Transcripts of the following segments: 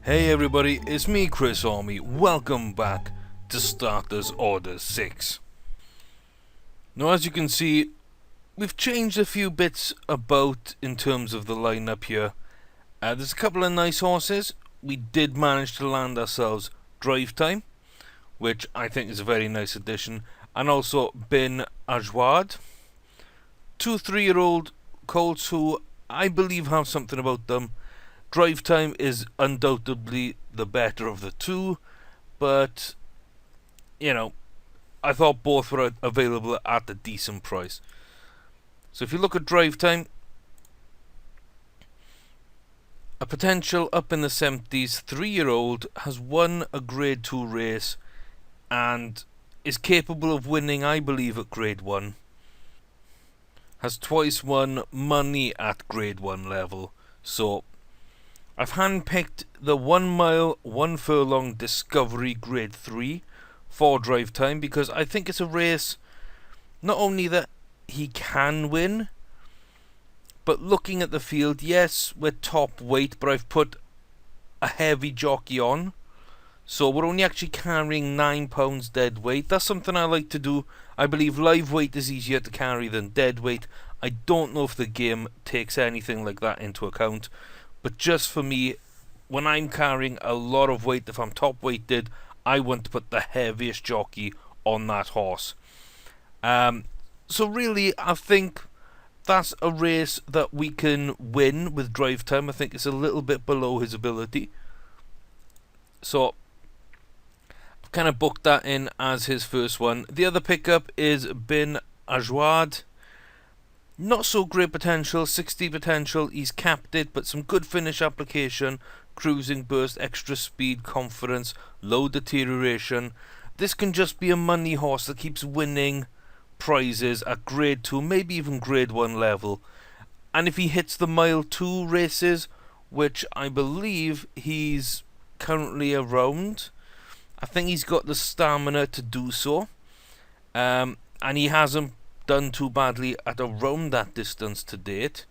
Hey everybody, it's me Chris Army. Welcome back to Starters Order 6. Now as you can see, we've changed a few bits about in terms of the lineup here. There's a couple of nice horses. We did manage to land ourselves Drive Time, which I think is a very nice addition, and also Bin Awad. 2 3-year-old colts who I believe have something about them. Drive Time is undoubtedly the better of the two, but, you know, I thought both were available at a decent price. So if you look at Drive Time, a potential up in the 70s, 3-year-old, has won a Grade 2 race and is capable of winning, I believe, at Grade 1. Has twice won money at Grade 1 level, so I've handpicked the 1 mile, 1 furlong Discovery Grade 3 for Drive Time because I think it's a race not only that he can win, but looking at the field, yes, we're top weight, but I've put a heavy jockey on, so we're only actually carrying 9 pounds dead weight. That's something I like to do. I believe live weight is easier to carry than dead weight. I don't know if the game takes anything like that into account. But just for me, when I'm carrying a lot of weight, if I'm top weighted, I want to put the heaviest jockey on that horse. So really, I think that's a race that we can win with Drive Time. I think it's a little bit below his ability. So I've kind of booked that in as his first one. The other pickup is Bin Awad. Not so great potential, 60 potential, he's capped it, but some good finish application, cruising burst, extra speed, confidence, low deterioration. This can just be a money horse that keeps winning prizes at Grade 2, maybe even Grade 1 level. And if he hits the Mile 2 races, which I believe he's currently around, I think he's got the stamina to do so. And he hasn't done too badly at around that distance to date.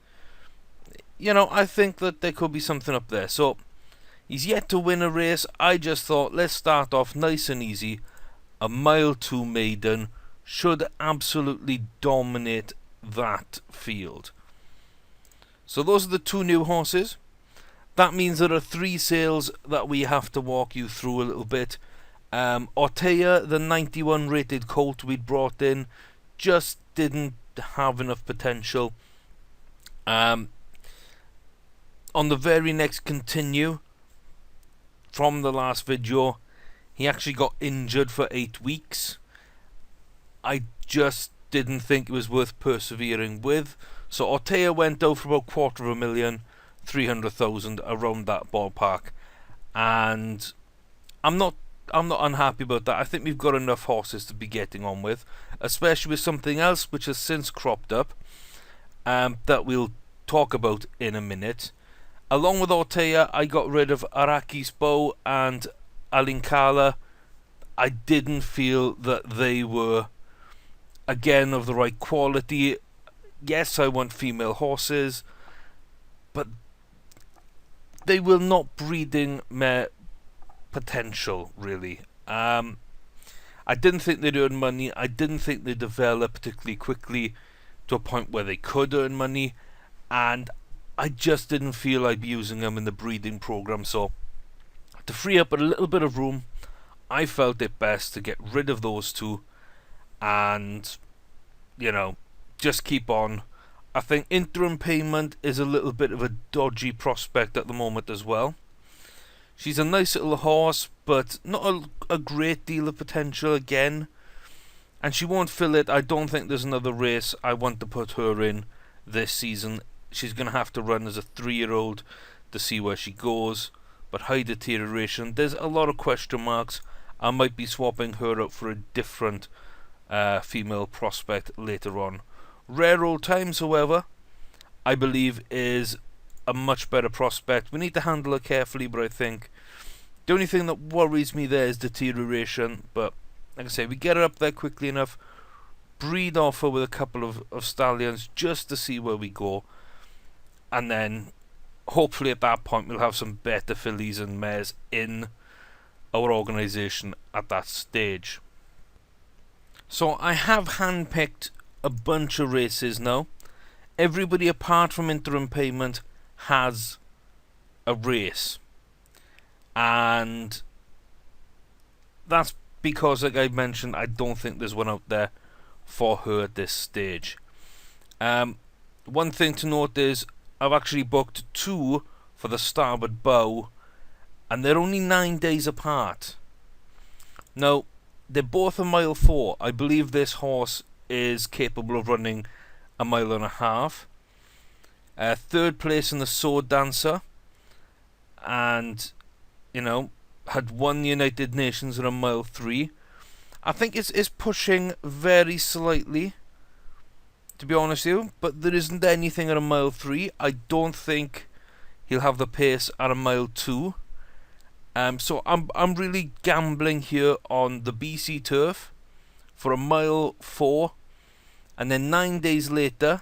You know, I think that there could be something up there. So he's yet to win a race. I just thought, let's start off nice and easy. A Mile 2 maiden should absolutely dominate that field. So those are the 2 new horses. That means there are 3 sales that we have to walk you through a little bit. Ortea, the 91 rated colt we'd brought in, just didn't have enough potential. On the very next continue from the last video, he actually got injured for 8 weeks. I just didn't think it was worth persevering with. So Ortea went out for about 250,000, 300,000, around that ballpark. And I'm not unhappy about that. I think we've got enough horses to be getting on with, especially with something else which has since cropped up that we'll talk about in a minute. Along with Ortea, I got rid of Araki's Bow and Alinkala. I didn't feel that they were, again, of the right quality. Yes, I want female horses, but they were not breeding mare potential, really. I didn't think they'd earn money. I didn't think they'd develop particularly quickly to a point where they could earn money, and I just didn't feel I'd be using them in the breeding program. So to free up a little bit of room, I felt it best to get rid of those 2 and, you know, just keep on. I think Interim Payment is a little bit of a dodgy prospect at the moment as well. She's a nice little horse, but not a great deal of potential again. And she won't fill it. I don't think there's another race I want to put her in this season. She's going to have to run as a 3-year-old to see where she goes. But high deterioration. There's a lot of question marks. I might be swapping her out for a different female prospect later on. Rare Old Times, however, I believe is a much better prospect. We need to handle her carefully, but I think the only thing that worries me there is deterioration. But like I say, we get her up there quickly enough, breed off her with a couple of stallions just to see where we go, and then hopefully at that point we'll have some better fillies and mares in our organisation at that stage. So I have handpicked a bunch of races now. Everybody apart from interim payment has a race, and that's because, like I mentioned, I don't think there's one out there for her at this stage. One thing to note is I've actually booked 2 for the Starboard Bow, and they're only 9 days apart. Now, they're both a mile 4. I believe this horse is capable of running a mile and a half. Third place in the Sword Dancer, and had won United Nations in a mile 3. I think it's pushing very slightly, to be honest with you, but there isn't anything at a mile 3. I don't think he'll have the pace at a mile 2. So I'm really gambling here on the BC turf for a mile 4, and then 9 days later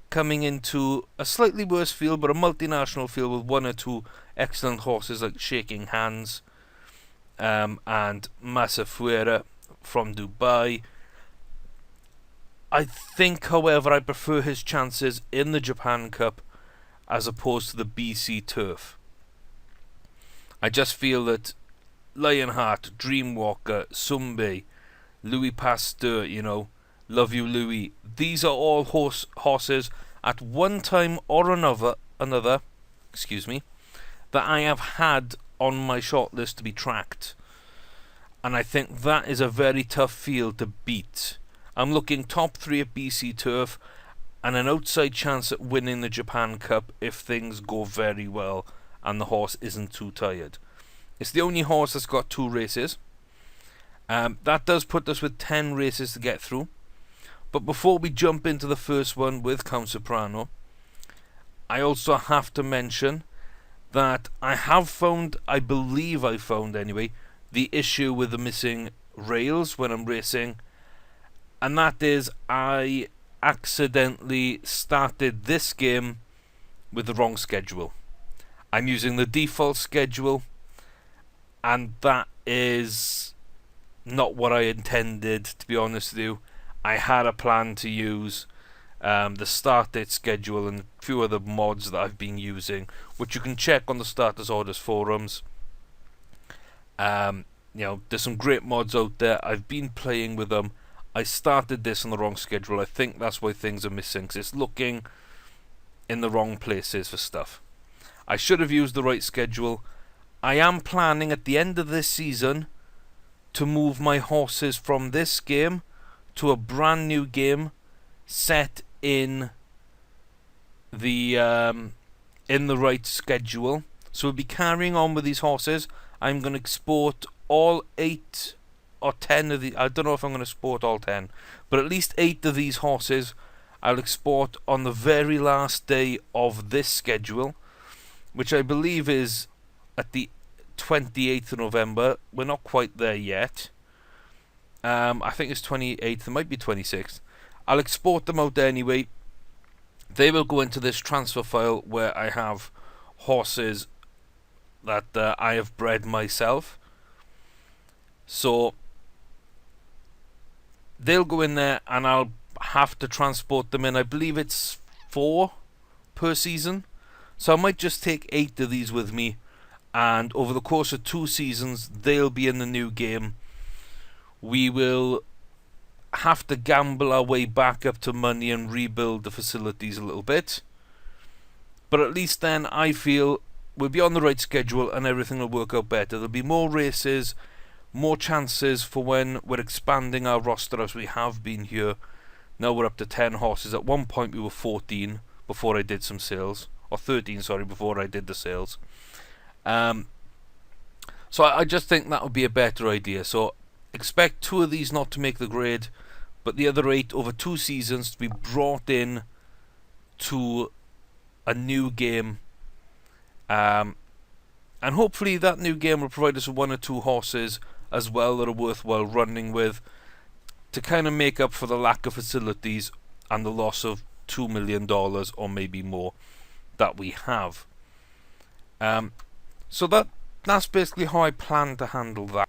coming into a slightly worse field, but a multinational field with 1 or 2 excellent horses like Shaking Hands and Massa Fuera from Dubai. I think, however, I prefer his chances in the Japan Cup as opposed to the BC turf. I just feel that Lionheart, Dreamwalker, Sumbe, Louis Pasteur, Love You Louis, these are all horses at one time or another, that I have had on my shortlist to be tracked. And I think that is a very tough field to beat. I'm looking top 3 at BC turf and an outside chance at winning the Japan Cup if things go very well and the horse isn't too tired. It's the only horse that's got 2 races. That does put us with 10 races to get through. But before we jump into the first one with Count Soprano, I also have to mention that I believe I found anyway, the issue with the missing rails when I'm racing, and that is I accidentally started this game with the wrong schedule. I'm using the default schedule, and that is not what I intended, to be honest with you. I had a plan to use the start date schedule and a few other mods that I've been using, which you can check on the Starters Orders forums. There's some great mods out there. I've been playing with them. I started this on the wrong schedule. I think that's why things are missing, because it's looking in the wrong places for stuff. I should have used the right schedule. I am planning at the end of this season to move my horses from this game to a brand new game set in the right schedule. So we'll be carrying on with these horses. I'm going to export all 8 or 10 of the... I don't know if I'm going to export all 10, but at least 8 of these horses I'll export on the very last day of this schedule, which I believe is at the 28th of November. We're not quite there yet. I think it's 28th. It might be 26th. I'll export them out anyway. They will go into this transfer file where I have horses that I have bred myself. So they'll go in there and I'll have to transport them in. I believe it's 4 per season. So I might just take 8 of these with me, and over the course of 2 seasons they'll be in the new game. We will have to gamble our way back up to money and rebuild the facilities a little bit. But at least then I feel we'll be on the right schedule and everything will work out better. There'll be more races, more chances for when we're expanding our roster as we have been here. Now we're up to 10 horses. At one point we were 14 before I did some sales. Or 13, sorry, before I did the sales. So I just think that would be a better idea. So expect 2 of these not to make the grade, but the other 8 over 2 seasons to be brought in to a new game. And hopefully that new game will provide us with 1 or 2 horses as well that are worthwhile running with, to kind of make up for the lack of facilities and the loss of $2 million or maybe more that we have. So that's basically how I plan to handle that.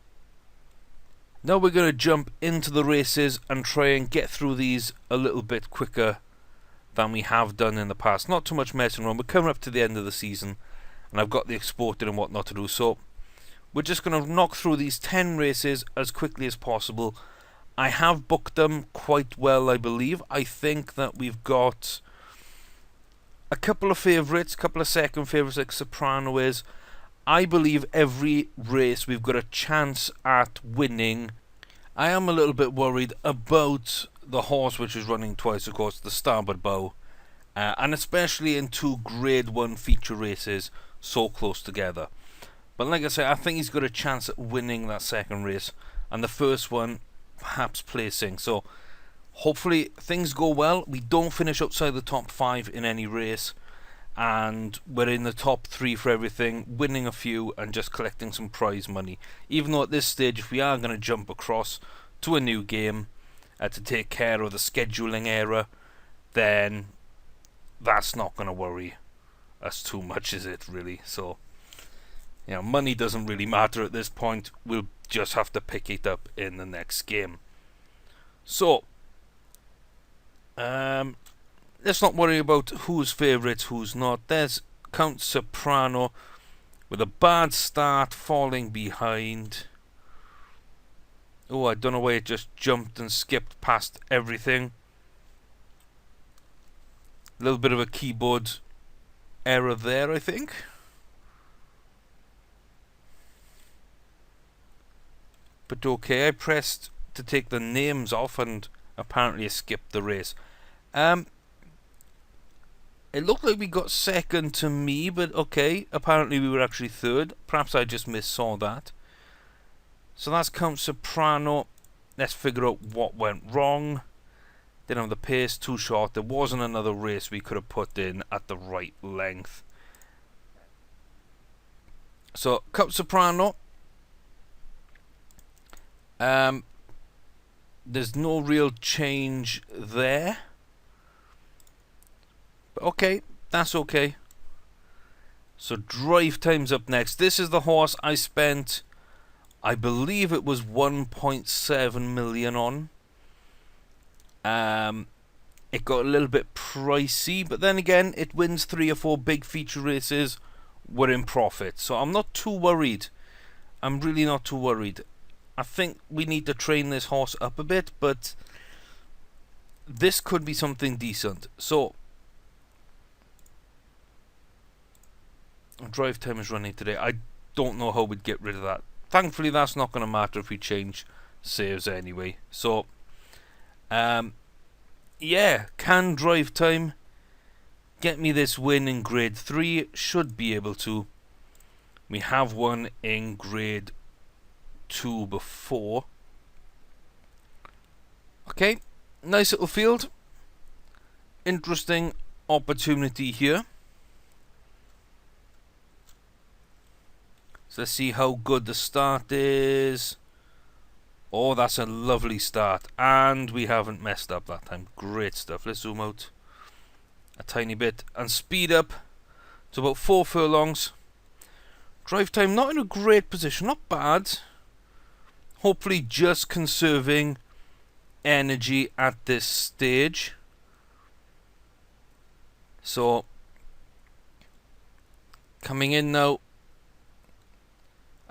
Now we're going to jump into the races and try and get through these a little bit quicker than we have done in the past. Not too much messing around. We're coming up to the end of the season and I've got the exporting and whatnot to do, so we're just going to knock through these 10 races as quickly as possible. I have booked them quite well, I believe. I think that we've got a couple of favourites, a couple of second favourites like Soprano is. I believe every race we've got a chance at winning. I am a little bit worried about the horse which is running twice, of course, the Starboard Bow. And especially in 2 Grade 1 feature races so close together. But like I say, I think he's got a chance at winning that second race. And the first one, perhaps placing. So hopefully things go well. We don't finish outside the top 5 in any race. And we're in the top 3 for everything, winning a few and just collecting some prize money. Even though at this stage, if we are going to jump across to a new game to take care of the scheduling error, then that's not going to worry us too much, is it, really? So, you know, money doesn't really matter at this point. We'll just have to pick it up in the next game. So, let's not worry about who's favourites, who's not. There's Count Soprano with a bad start, falling behind. Oh, I don't know why it just jumped and skipped past everything. A little bit of a keyboard error there, I think. But okay, I pressed to take the names off and apparently I skipped the race. It looked like we got second to me, but okay, apparently we were actually third. Perhaps I just missaw that. So that's Count Soprano. Let's figure out what went wrong. Didn't have the pace, too short. There wasn't another race we could have put in at the right length. So, Count Soprano. There's no real change there. Okay, that's okay. So Drive Time's up next. This is the horse I spent, I believe it was 1.7 million on. It got a little bit pricey, but then again, it wins 3 or 4 big feature races. We're in profit, so I'm not too worried. I'm really not too worried. I think we need to train this horse up a bit, but this could be something decent. So, Drive Time is running today. I don't know how we'd get rid of that. Thankfully, that's not going to matter if we change saves anyway. So, yeah, can Drive Time get me this win in Grade 3? Should be able to. We have won in Grade 2 before. Okay, nice little field. Interesting opportunity here. So let's see how good the start is. Oh, that's a lovely start. And we haven't messed up that time. Great stuff. Let's zoom out a tiny bit and speed up to about 4 furlongs. Drive Time not in a great position. Not bad. Hopefully just conserving energy at this stage. So, coming in now.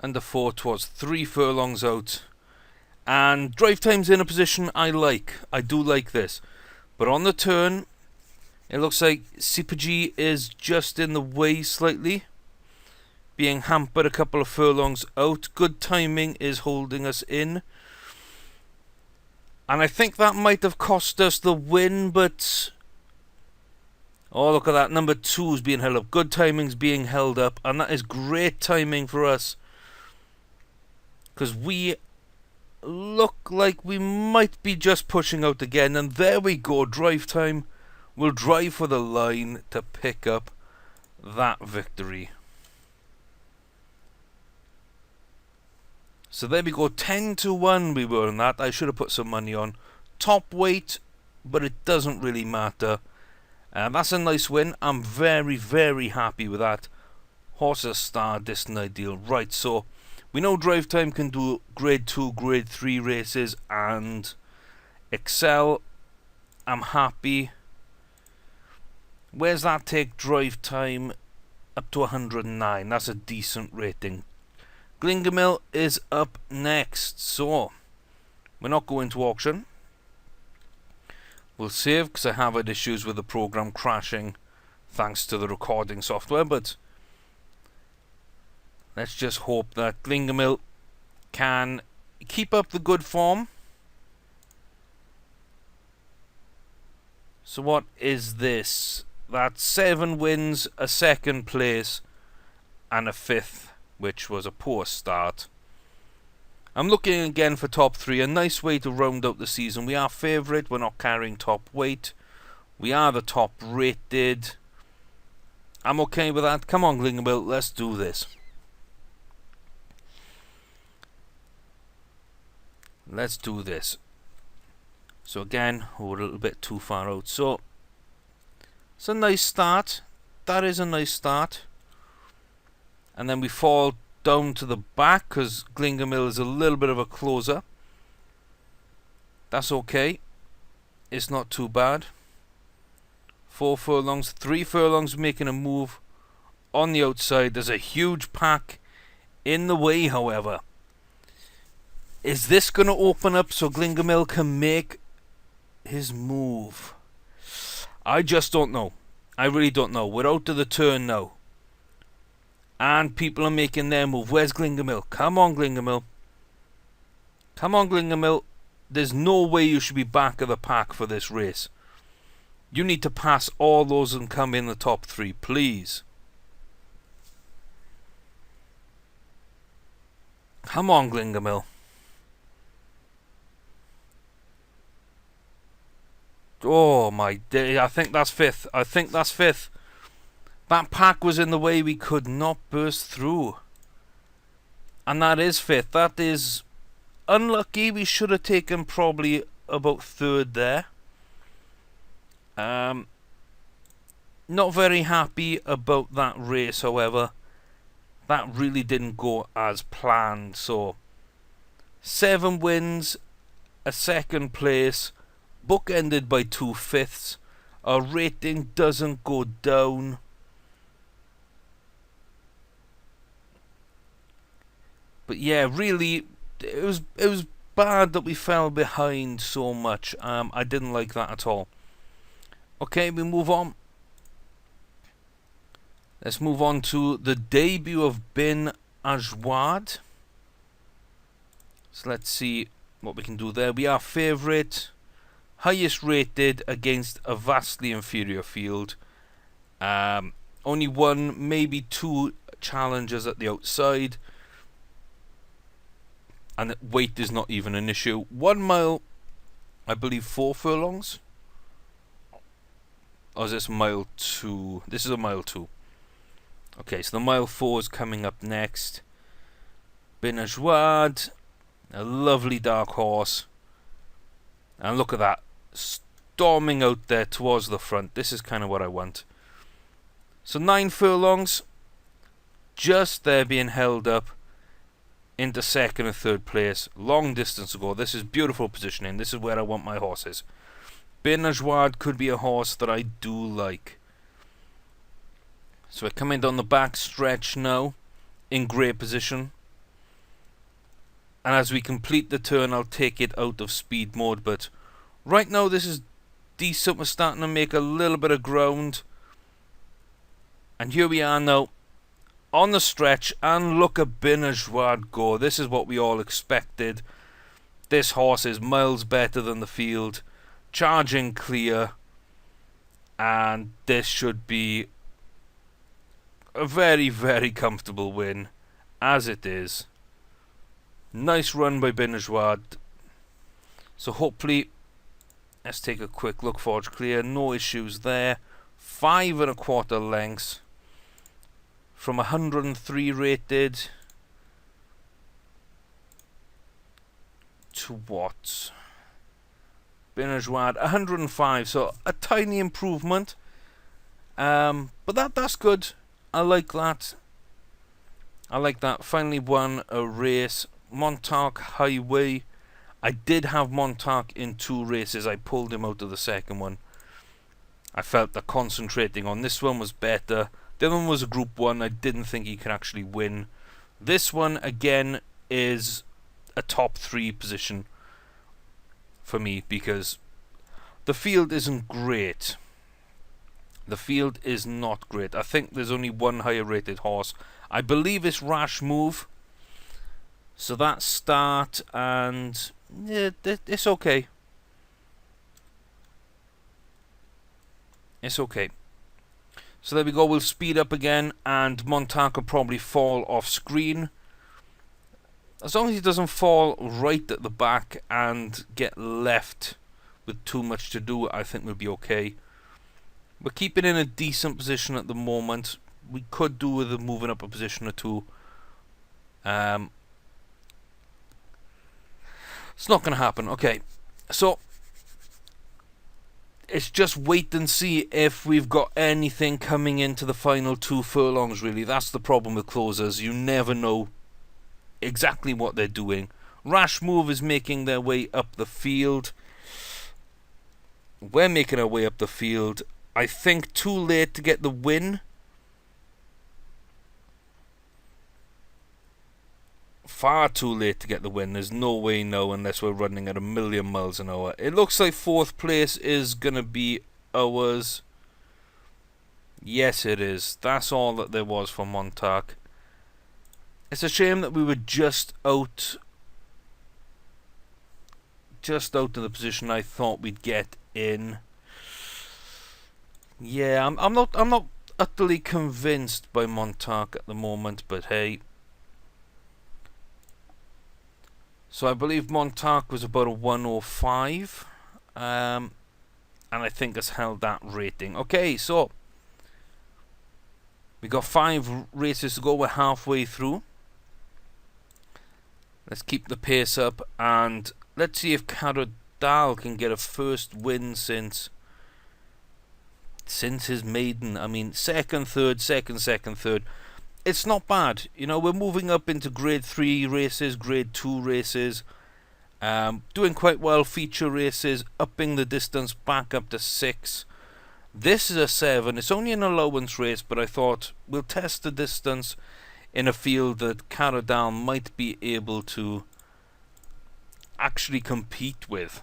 Under 4 towards 3 furlongs out. And Drive Time's in a position I like. I do like this. But on the turn, it looks like CPG is just in the way slightly. Being hampered a couple of furlongs out. Good Timing is holding us in. And I think that might have cost us the win, but... oh, look at that. Number 2 is being held up. Good Timing's being held up. And that is great timing for us. Because we look like we might be just pushing out again. And there we go. Drive Time will drive for the line to pick up that victory. So there we go. 10-1 we were on that. I should have put some money on. Top weight, but it doesn't really matter. That's a nice win. I'm very, very happy with that. Horses star, distant ideal. Right, so we know Drive Time can do grade 2, grade 3 races and excel. I'm happy. Where's that take Drive Time? Up to 109. That's a decent rating. Gling Mill is up next, so we're not going to auction. We'll save because I have had issues with the program crashing thanks to the recording software, but let's just hope that Gling Mill can keep up the good form. So what is this? That's 7 wins, a 2nd place, and a 5th, which was a poor start. I'm looking again for top 3, a nice way to round out the season. We are favourite, we're not carrying top weight. We are the top rated. I'm okay with that. Come on, Gling Mill, let's do this. Let's do this. So again, we're a little bit too far out. So it's a nice start. That is a nice start. And then we fall down to the back because Gling Mill is a little bit of a closer. That's okay. It's not too bad. 4 furlongs, 3 furlongs making a move on the outside. There's a huge pack in the way, however. Is this going to open up so Gling Mill can make his move? I just don't know. I really don't know. We're out of the turn now. And people are making their move. Where's Gling Mill? Come on, Gling Mill. Come on, Gling Mill. There's no way you should be back of the pack for this race. You need to pass all those and come in the top 3, please. Come on, Gling Mill. Oh my day, I think that's 5th. I think that's 5th. That pack was in the way, we could not burst through. And that is 5th. That is unlucky. We should have taken probably about 3rd there. Not very happy about that race, however. That really didn't go as planned. So 7 wins, a 2nd place, bookended by 2 5ths. Our rating doesn't go down. But yeah, really, it was bad that we fell behind so much. I didn't like that at all. Okay, we move on. Let's move on to the debut of Bin Awad. So let's see what we can do there. We are favourite. Highest rated against a vastly inferior field. Only 1, maybe 2 challengers at the outside. And weight is not even an issue. 1 mile, I believe 4 furlongs. Or is this mile 2? This is a mile 2. Okay, so the mile 4 is coming up next. Bin Awad, a lovely dark horse. And look at that, storming out there towards the front. This is kind of what I want. So 9 furlongs, just there being held up into 2nd and 3rd place. Long distance to go. This is beautiful positioning. This is where I want my horses. Bin Awad could be a horse that I do like. So we're coming down the back stretch now, in great position. And as we complete the turn, I'll take it out of speed mode. But right now, this is decent. We're starting to make a little bit of ground. And here we are now, on the stretch. And look at Bin Awad go. This is what we all expected. This horse is miles better than the field. Charging clear. And this should be a very, very comfortable win, as it is. Nice run by Bin Awad. So hopefully, let's take a quick look. Forge clear, no issues there. 5 1/4 lengths from 103 rated to what? Bin Awad 105, so a tiny improvement. But that's good. I like that. I like that. Finally won a race. Montar Highway. I did have Montar in 2 races. I pulled him out of the second one. I felt that concentrating on this one was better. The other one was a Group 1. I didn't think he could actually win. This one, again, is a top 3 position for me because the field isn't great. The field is not great. I think there's only one higher rated horse. I believe it's Rash Move. So that start, and yeah, it's okay. It's okay. So there we go. We'll speed up again, and Montar will probably fall off screen. As long as he doesn't fall right at the back and get left with too much to do, I think we'll be okay. We're keeping in a decent position at the moment. We could do with moving up a position or two. It's not going to happen. Okay, so it's just wait and see if we've got anything coming into the final 2 furlongs, really. That's the problem with closers. You never know exactly what they're doing. Rash Move is making their way up the field. We're making our way up the field. I think too late to get the win. Far too late to get the win. There's no way now unless we're running at 1,000,000 miles an hour. It looks like 4th place is going to be ours. Yes, it is. That's all that there was for Montar. It's a shame that we were just out of the position I thought we'd get in. Yeah, I'm not utterly convinced by Montar at the moment, but hey. So I believe Montar was about a 105, and I think has held that rating. Okay, so we got 5 races to go. We're halfway through. Let's keep the pace up, and let's see if Kardal can get a first win since his maiden. I mean, second, third. It's not bad. You know, we're moving up into grade 3 races, grade 2 races. Doing quite well, feature races, upping the distance back up to 6. This is a 7. It's only an allowance race, but I thought we'll test the distance in a field that Kardal might be able to actually compete with.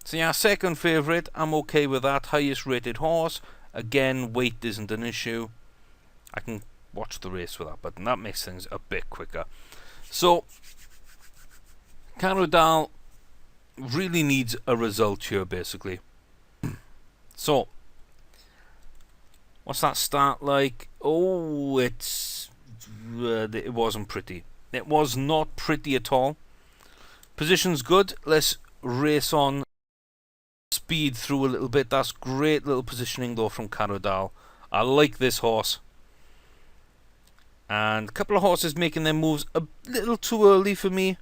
So yeah, second favourite, I'm okay with that. Highest rated horse. Again, weight isn't an issue. I can watch the race with that, but that makes things a bit quicker. So Kardal really needs a result here, basically. So what's that start like? Oh, it wasn't pretty. It was not pretty at all. Position's good. Let's race on. Speed through a little bit. That's great little positioning though from Kardal. I like this horse. And a couple of horses making their moves a little too early for me.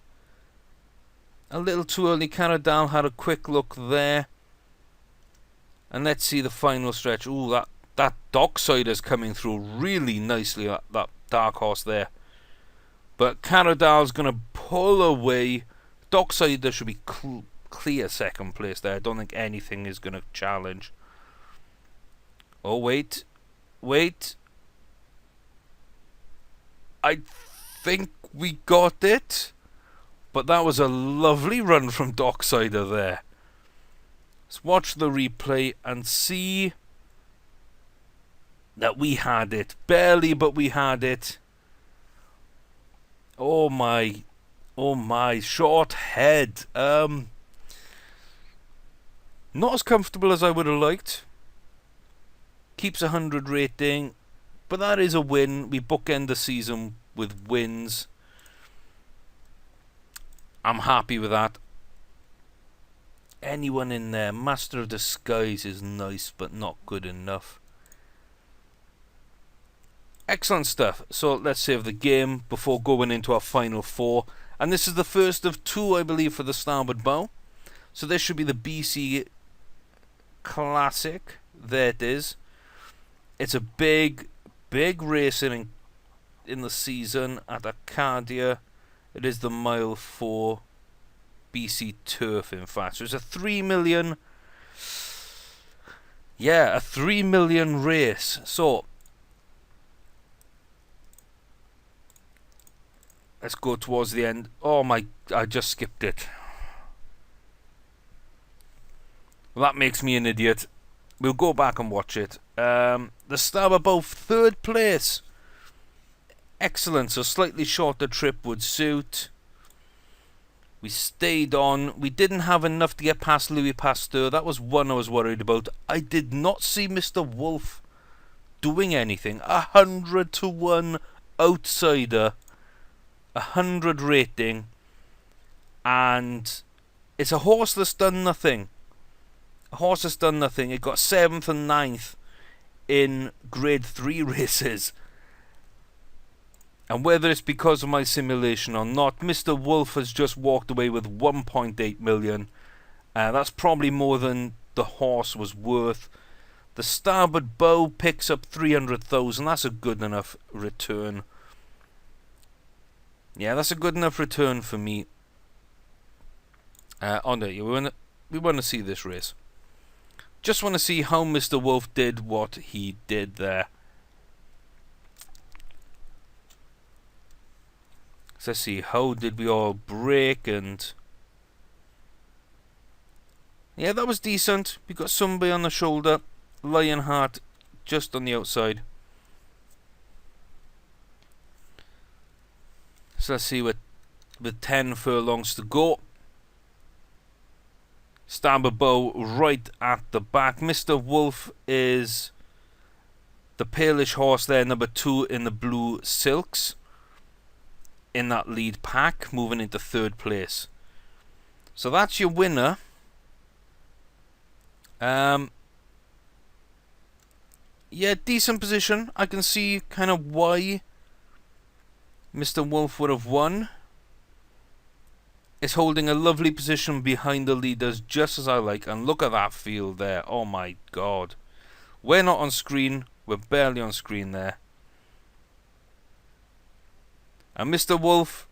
A little too early. Kardal had a quick look there. And let's see the final stretch. Ooh, that Docksider's coming through really nicely. That dark horse there. But Kardal's going to pull away. Docksider should be clear second place there. I don't think anything is going to challenge. Oh, wait. I think we got it. But that was a lovely run from Docksider there. Let's watch the replay and see that we had it. Barely, but we had it. Oh my. Short head. Not as comfortable as I would have liked. Keeps 100 rating. But that is a win. We bookend the season with wins. I'm happy with that. Anyone in there? Master of Disguise is nice, but not good enough. Excellent stuff. So let's save the game before going into our final 4. And this is the first of 2, I believe, for the Starboard Bow. So this should be the BC Classic. There it is. It's a big racing in the season at Arcadia. It is the Mile 4 BC Turf, in fact. So it's a 3 million. Yeah, a 3 million race. So let's go towards the end. Oh my, I just skipped it. Well, that makes me an idiot. We'll go back and watch it. The Starboard Bow, 3rd place. Excellent, so slightly shorter trip would suit. We stayed on. We didn't have enough to get past Louis Pasteur. That was one I was worried about. I did not see Mr. Wolf doing anything. 100 to 1 outsider. 100 rating. And it's a horse that's done nothing. A horse that's done nothing. It got 7th and 9th in grade 3 races. And whether it's because of my simulation or not, Mr. Wolf has just walked away with 1.8 million. That's probably more than the horse was worth. The Starboard Bow picks up 300,000. That's a good enough return. Yeah, that's a good enough return for me. Oh no, we want to see this race. Just want to see how Mr. Wolf did what he did there. So let's see, how did we all break? And yeah, that was decent. We got somebody on the shoulder. Lionheart just on the outside. So let's see, with 10 furlongs to go. Starboard Bow right at the back. Mr. Wolf is the palish horse there, number 2 in the blue silks, in that lead pack, moving into 3rd place. So that's your winner. Yeah, decent position. I can see kind of why Mr. Wolf would have won. Is holding a lovely position behind the leaders, just as I like. And look at that field there. Oh my god. We're not on screen. We're barely on screen there. And Mr. Wolf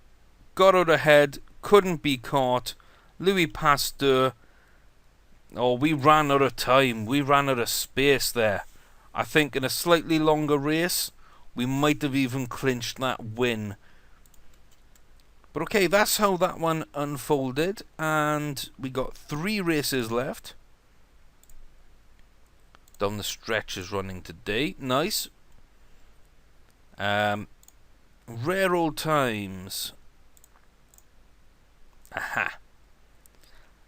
got out ahead. Couldn't be caught. Louis Pasteur. Oh, we ran out of time. We ran out of space there. I think in a slightly longer race, we might have even clinched that win. But okay, that's how that one unfolded, and we got 3 races left. Down the stretch is running today. Nice. Rare old times. Aha.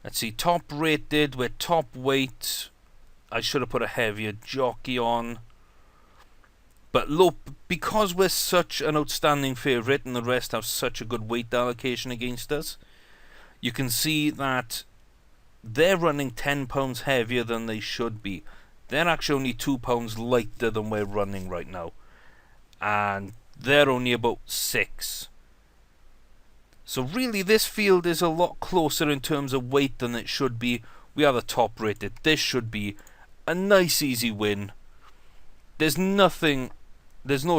Let's see, top rated, we're top weight. I should have put a heavier jockey on. But look, because we're such an outstanding favourite and the rest have such a good weight allocation against us, you can see that they're running £10 heavier than they should be. They're actually only £2 lighter than we're running right now. And they're only about 6. So really this field is a lot closer in terms of weight than it should be. We are the top rated. This should be a nice easy win. There's no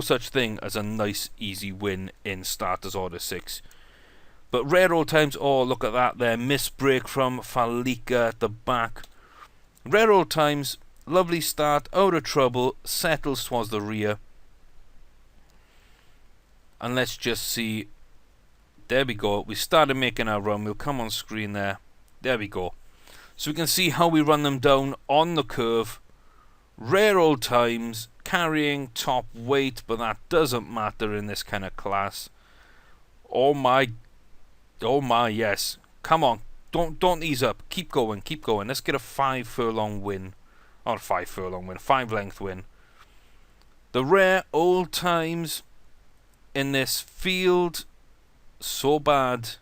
such thing as a nice easy win in Starters Order 6. But rare old times, oh look at that there, misbreak from Falika at the back. Rare old times, lovely start, out of trouble, settles towards the rear. And let's just see, there we go, we started making our run, we'll come on screen there, there we go. So we can see how we run them down on the curve. Rare old times, carrying top weight, but that doesn't matter in this kind of class. Oh my, yes. Come on, don't ease up. Keep going. Let's get a 5 furlong win. Not a 5 furlong win, 5 length win. The rare old times in this field, so bad.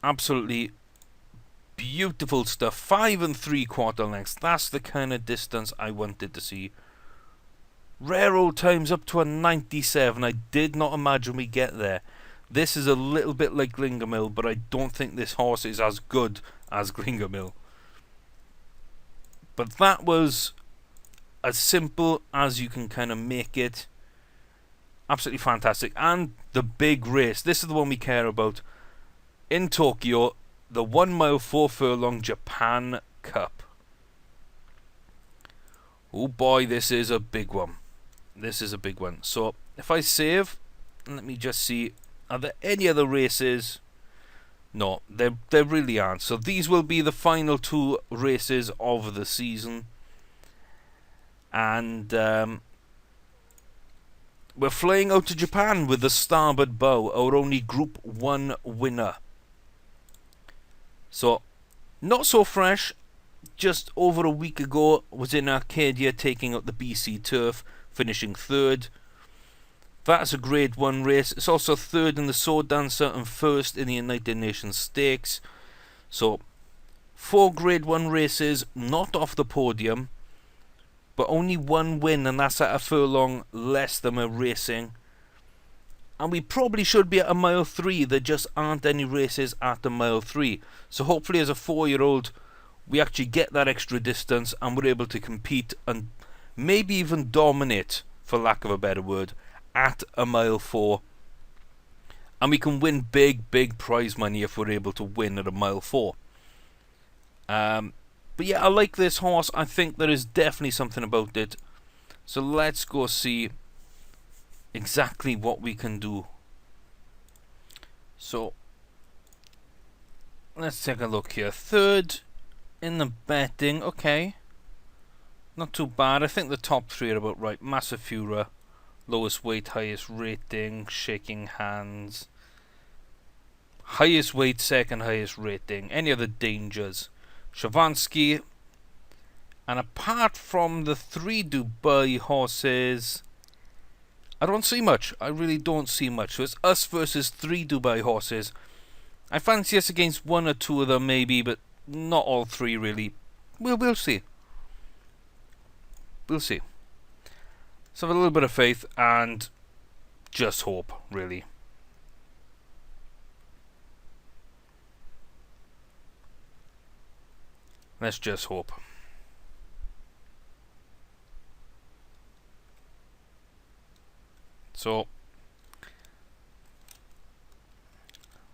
Absolutely beautiful stuff. 5 3/4 lengths. That's the kind of distance I wanted to see. Rare old times up to a 97. I did not imagine we get there. This is a little bit like Gling Mill, but I don't think this horse is as good as Gling Mill. But that was as simple as you can kind of make it. Absolutely fantastic. And the big race, this is the one we care about, in Tokyo, the 1 mile 4 furlong Japan Cup. Oh boy, this is a big one. This is a big one. So if I save, let me just see, are there any other races? No, there really aren't. So these will be the final 2 races of the season. And we're flying out to Japan with the Starboard Bow, our only Group 1 winner. So, not so fresh. Just over a week ago, was in Arcadia taking out the BC Turf, finishing 3rd. That's a Grade 1 race. It's also 3rd in the Sword Dancer and 1st in the United Nations Stakes. So, 4 Grade 1 races, not off the podium, but only 1 win, and that's at a furlong less than we're racing. And we probably should be at a mile 3. There just aren't any races at a mile 3. So hopefully as a 4-year-old, we actually get that extra distance and we're able to compete and maybe even dominate, for lack of a better word, at a mile 4. And we can win big prize money if we're able to win at a mile 4. But yeah, I like this horse. I think there is definitely something about it. So let's go see exactly what we can do. So let's take a look here. 3rd in the betting. Okay, not too bad. I think the top 3 are about right. Masafura, lowest weight, highest rating, shaking hands. Highest weight, 2nd highest rating. Any other dangers? Shavansky. And apart from the 3 Dubai horses, I don't see much. I really don't see much. So it's us versus 3 Dubai horses. I fancy us against 1 or 2 of them maybe, but not all 3 really. We'll see. We'll see. So have a little bit of faith and just hope, really. Let's just hope. So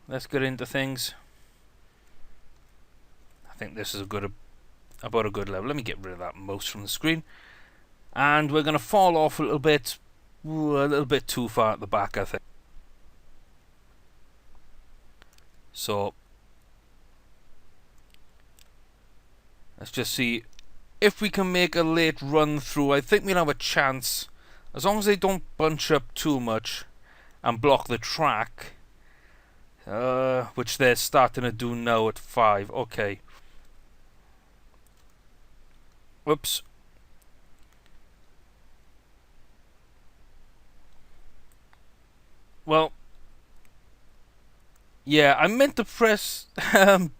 let's get into things. I think this is about a good level. Let me get rid of that mouse from the screen. And we're going to fall off a little bit too far at the back, I think. So let's just see if we can make a late run through. I think we'll have a chance, as long as they don't bunch up too much and block the track, which they're starting to do now at 5. Okay. Whoops. Well, yeah, I meant to press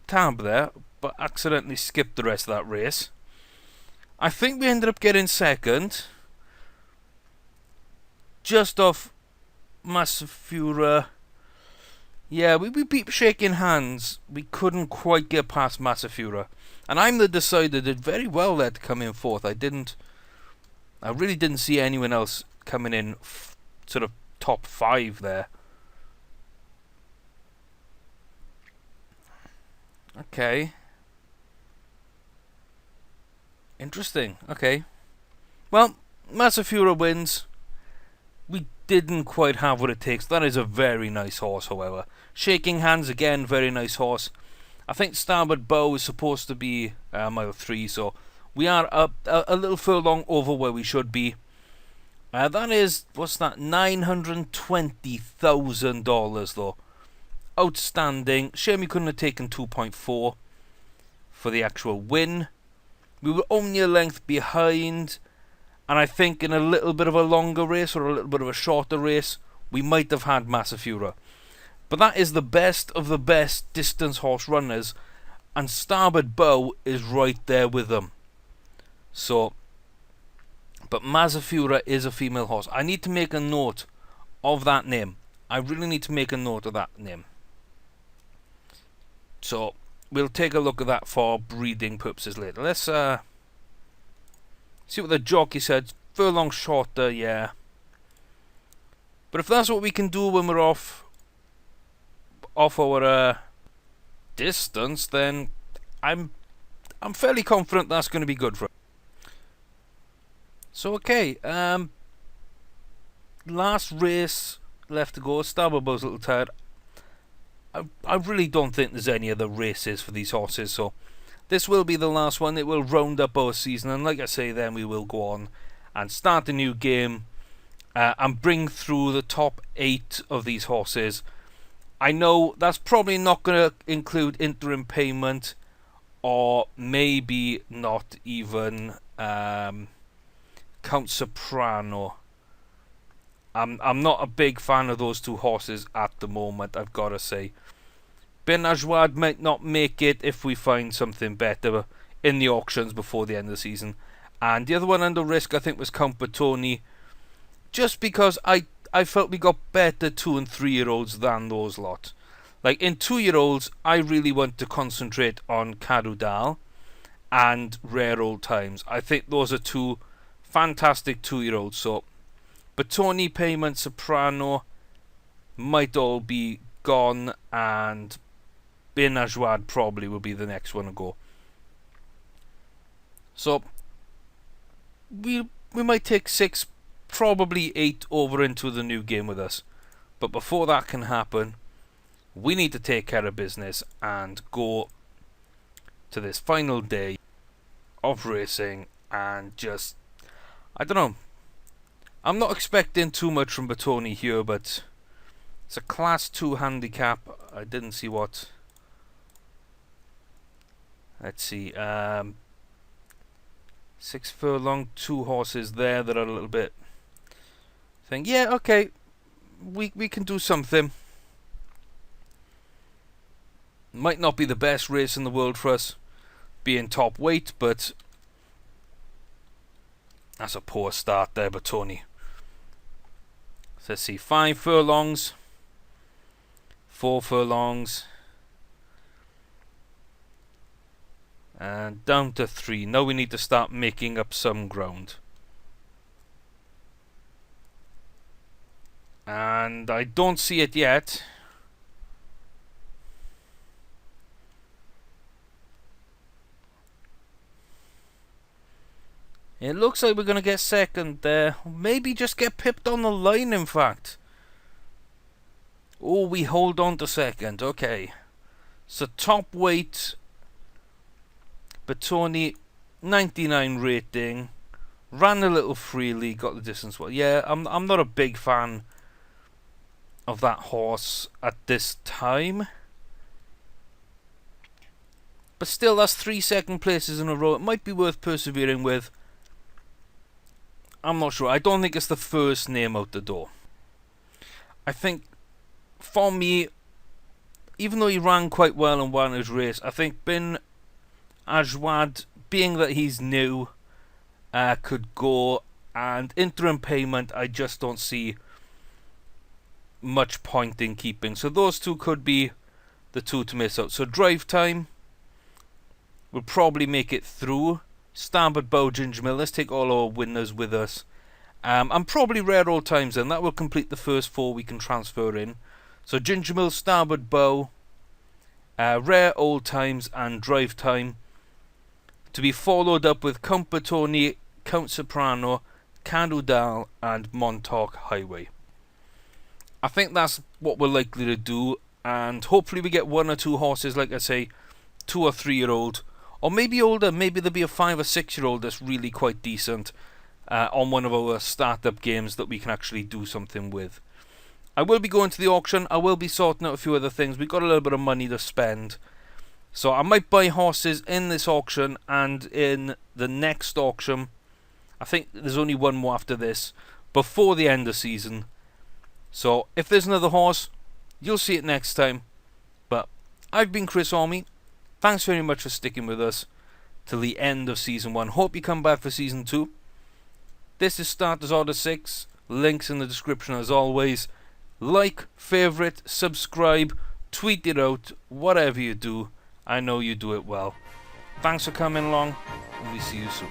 tab there, but accidentally skipped the rest of that race. I think we ended up getting 2nd, just off Masafura. Yeah, we beat Shaking Hands. We couldn't quite get past Masafura. And I'm the decider did very well there to come in 4th. I really didn't see anyone else coming in sort of top 5 there. Okay. Interesting. Okay. Well, Masafura wins. We didn't quite have what it takes. That is a very nice horse, however. Shaking Hands, again, very nice horse. I think Starboard Bow is supposed to be mile 3, so we are up a little furlong over where we should be. That is, what's that, $920,000 though. Outstanding. Shame you couldn't have taken 2.4 for the actual win. We were only a length behind, and I think in a little bit of a longer race or a little bit of a shorter race, we might have had Masafura. But that is the best of the best distance horse runners, and Starboard Bow is right there with them. So, but Masafura is a female horse. I need to make a note of that name. I really need to make a note of that name. So, we'll take a look at that for breeding purposes later. Let's See what the jockey said. Furlong shorter, yeah. But if that's what we can do when we're off our distance, then I'm fairly confident that's going to be good for us. So okay, last race left to go. Starboard Bow's a little tired. I really don't think there's any other races for these horses, so this will be the last one. It will round up our season, and like I say, then we will go on and start a new game and bring through the top 8 of these horses. I know that's probably not going to include interim payment, or maybe not even Count Soprano. I'm not a big fan of those two horses at the moment, I've got to say. Awad might not make it if we find something better in the auctions before the end of the season. And the other one under risk, I think, was Count Batoni, just because I felt we got better 2 and 3 year olds than those lot. Like in 2 year olds, I really want to concentrate on Kardal and Rare Old Times. I think those are 2 fantastic 2 year olds. So Batoni, Payment, Soprano might all be gone, and Awad probably will be the next one to go. So we might take 6, probably 8 over into the new game with us. But before that can happen, we need to take care of business and go to this final day of racing and just, I don't know. I'm not expecting too much from Batoni here, but it's a Class 2 handicap. I didn't see what. Let's see. 6 furlong, 2 horses there that are a little bit. Think, yeah, okay, we can do something. Might not be the best race in the world for us, being top weight, but that's a poor start there, Batoni. So let's see, 5 furlongs, 4 furlongs, and down to 3. Now we need to start making up some ground. And I don't see it yet. It looks like we're going to get second there. Maybe just get pipped on the line, in fact. Oh, we hold on to second. Okay. So top weight. Batoni, 99 rating. Ran a little freely. Got the distance well. Yeah, I'm not a big fan of that horse at this time. But still, that's 3 second places in a row. It might be worth persevering with. I'm not sure. I don't think it's the first name out the door. I think, for me, even though he ran quite well and won his race, I think Awad, being that he's new, could go. And interim payment, I just don't see much point in keeping. So those 2 could be the 2 to miss out. So drive time, we'll probably make it through. Starboard Bow, Gling Mill. Let's take all our winners with us. And probably Rare Old Times, and that will complete the first 4 we can transfer in. So Gling Mill, Starboard Bow, Rare Old Times, and Drive Time. To be followed up with Count Batoni, Count Soprano, Kardal, and Montar Highway. I think that's what we're likely to do, and hopefully we get 1 or 2 horses, like I say, 2 or 3 year old. Or maybe older, maybe there'll be a 5 or 6 year old that's really quite decent on one of our startup games that we can actually do something with. I will be going to the auction. I will be sorting out a few other things. We've got a little bit of money to spend. So I might buy horses in this auction and in the next auction. I think there's only 1 more after this, before the end of season. So if there's another horse, you'll see it next time. But I've been Chris Orme. Thanks very much for sticking with us till the end of Season 1. Hope you come back for Season 2. This is Starters Order 6. Links in the description as always. Like, favourite, subscribe, tweet it out, whatever you do. I know you do it well. Thanks for coming along, and we see you soon.